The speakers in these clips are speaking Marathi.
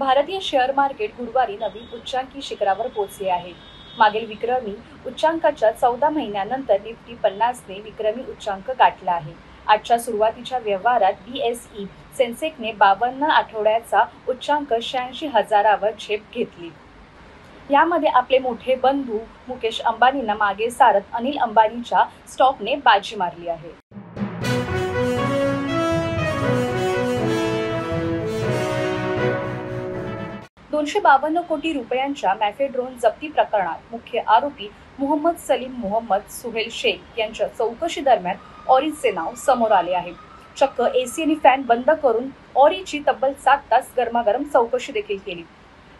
भारतीय शेअर मार्केट गुरुवारी नवीन उच्चांकी शिखरावर पोहोचले आहे। मागील विक्रमी उच्चांकाच्या 14 महिन्यानंतर निफ्टी 50ने विक्रमी उच्चांक गाठला आहे। आजच्या सुरुवातीच्या व्यवहारात बीएसई सेन्सेक्सने 52 आठवड्याचा उच्चांक 86,000वर झेप घेतली। यामध्ये आपले मोठे बंधू मुकेश अंबानींना मागे सारत अनिल अंबानींच्या स्टॉकने बाजी मारली आहे। ₹252 कोटी रुपयांच्या मॅफे ड्रोन जप्ती प्रकरणात मुख्य आरोपी मोहम्मद सलीम मोहम्मद सुहेल शेख यांच्या चौकशी दरम्यान ऑरीचे नाव समोर आले आहे। चक्क एसी आणि फॅन बंद करून ऑरीची तब्बल 7 तास गरमागरम चौकशी देखील केली।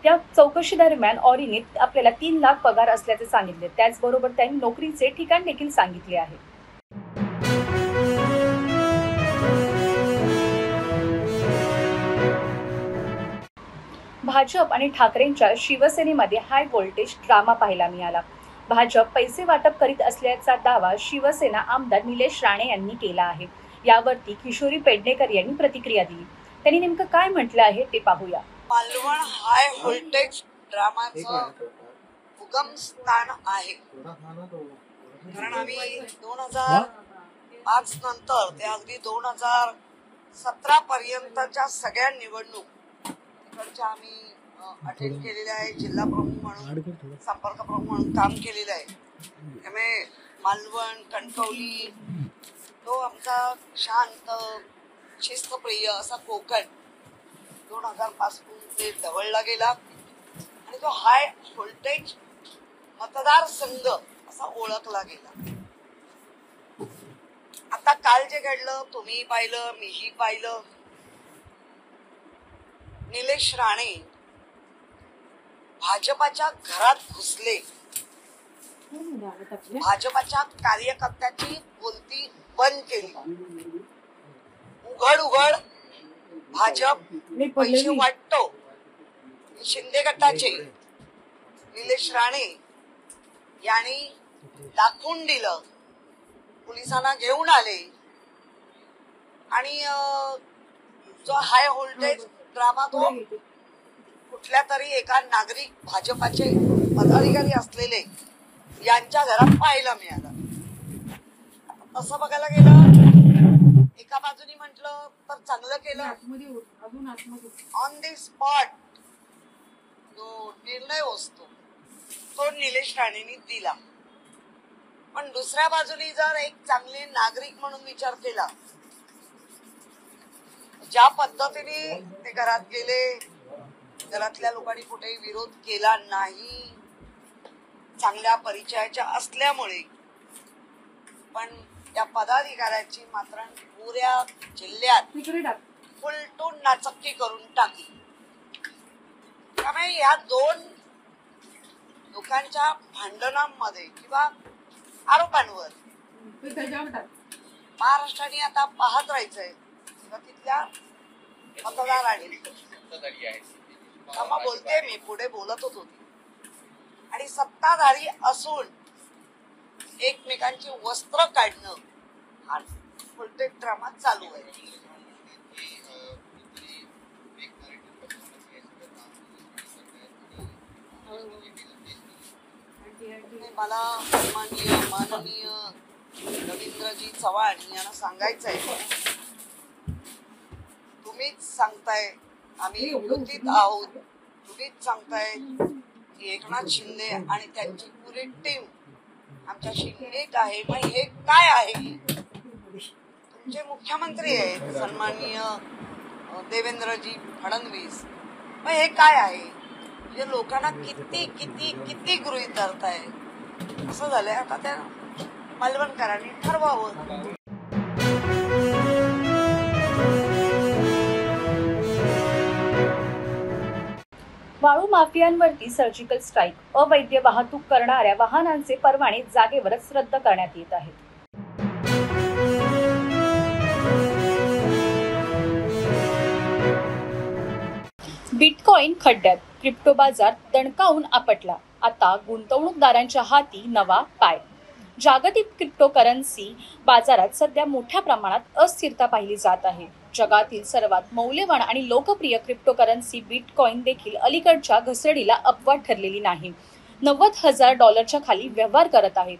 त्या चौकशी दरम्यान ऑरीने आपल्याला 3 लाख पगार असल्याचे सांगितले। त्याचबरोबर त्यांनी नोकरीचे ठिकाण देखील सांगितले आहे। भाजप आणि ठाकरेंच्या शिवसेनेमध्ये हाय व्होल्टेज ड्रामा पाहायला मिळाला। भाजप पैसे वाटप करीत असल्याचा दावा शिवसेना आमदार निलेश राणे यांनी केला आहे। यावरती किशोरी पेडणेकर यांनी प्रतिक्रिया दिली। त्यांनी नेमकं काय म्हटलं आहे ते पाहूया। मालवण हाय व्होल्टेज ड्रामाचं उगम स्थान आहे, कारण आम्ही 2005 नंतर ते अगदी 2017 पर्यंतच्या सगळ्या निवडणूक तिकडच्या आम्ही अटेंड केलेल्या आहे। जिल्हा प्रमुख म्हणून, संपर्क प्रमुख म्हणून काम केलेलं आहे। त्यामुळे मालवण, कणकवली तो आमचा शांत शिस्तप्रिय असा कोकण 2000 पासून ते ढवळला गेला आणि तो हाय व्होल्टेज मतदारसंघ असा ओळखला गेला। आता काल जे घडलं तुम्ही पाहिलं, मीही पाहिलं। निलेश राणे भाजपाच्या घरात घुसले, भाजपाच्या कार्यकर्त्याची बोलती बंद केली। उघड उघड भाजप पैसे वाटतो शिंदे गटाचे निलेश राणे यांनी दाखवून दिलं। पोलिसांना घेऊन आले आणि जो हाय व्होल्टेज ड्रामा तो कुठल्या तरी एका नागरिक भाजपाचे पदाधिकारी असलेले यांच्या घरात पाहायला मिळालं। तसं बघायला गेलं, एका बाजूनी म्हटलं तर चांगलं केलं, ऑन दी स्पॉट जो निर्णय असतो तो निलेश राणेंनी दिला। पण दुसऱ्या बाजूनी जर एक चांगले नागरिक म्हणून विचार केला, ज्या पद्धतीने ते घरात गेले, घरातल्या लोकांनी कुठेही विरोध केला नाही, चांगल्या परिचयाच्या असल्यामुळे, पण त्या पदाधिकाऱ्याची मात्र पुऱ्या जिल्ह्यात फुलटून नाचक्की करून टाकली। त्यामुळे या दोन लोकांच्या भांडणांमध्ये किंवा आरोपांवर महाराष्ट्राने आता पाहत राहायचंय। तिथल्या मतदारांनी बोलते, मी पुढे बोलत होतो, आणि सत्ताधारी असून एकमेकांची वस्त्र काढणं हा व्होल्टेज ड्रामा चालू आहे। मला माननीय रवींद्रजी चव्हाण यांना सांगायचंय, तुम्हीच सांगताय आम्ही युतीत आहोत, तुम्हीच सांगताय की एकनाथ शिंदे आणि त्यांची पुरी टीम आमच्याशी एक आहे, मग हे काय आहे? तुमचे मुख्यमंत्री आहेत सन्माननीय देवेंद्रजी फडणवीस, मग हे काय आहे? म्हणजे लोकांना किती किती किती गृहीत धरताय असं झालंय। आता त्या मालवणकरांनी ठरवावं। वाळू माफियांवरती सर्जिकल स्ट्राईक, अवैध वाहतूक करणाऱ्या वाहनांचे परवाने जागेवरच रद्द करण्यात येत आहेत। बिटकॉइन खड्ड्यात, क्रिप्टो बाजार दणकावून आपटला, आता गुंतवणूकदारांच्या हाती नवा पाय। जागतिक क्रिप्टोकरन्सी बाजारात सध्या मोठ्या प्रमाणात अस्थिरता पाहिली जात आहे. जगातील सर्वात मौल्यवान आणि लोकप्रिय क्रिप्टोकरन्सी बिटकॉइन देखील अलीकडच्या घसरणीला अपवाद ठरलेली नाही. $90,000 खाली व्यवहार करत आहेत.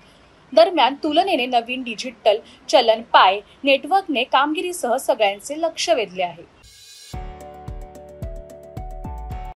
दरम्यान तुलनेने नवीन डिजिटल चलन पाय नेटवर्कने कामगिरीसह सगळ्यांचे लक्ष वेधले आहे.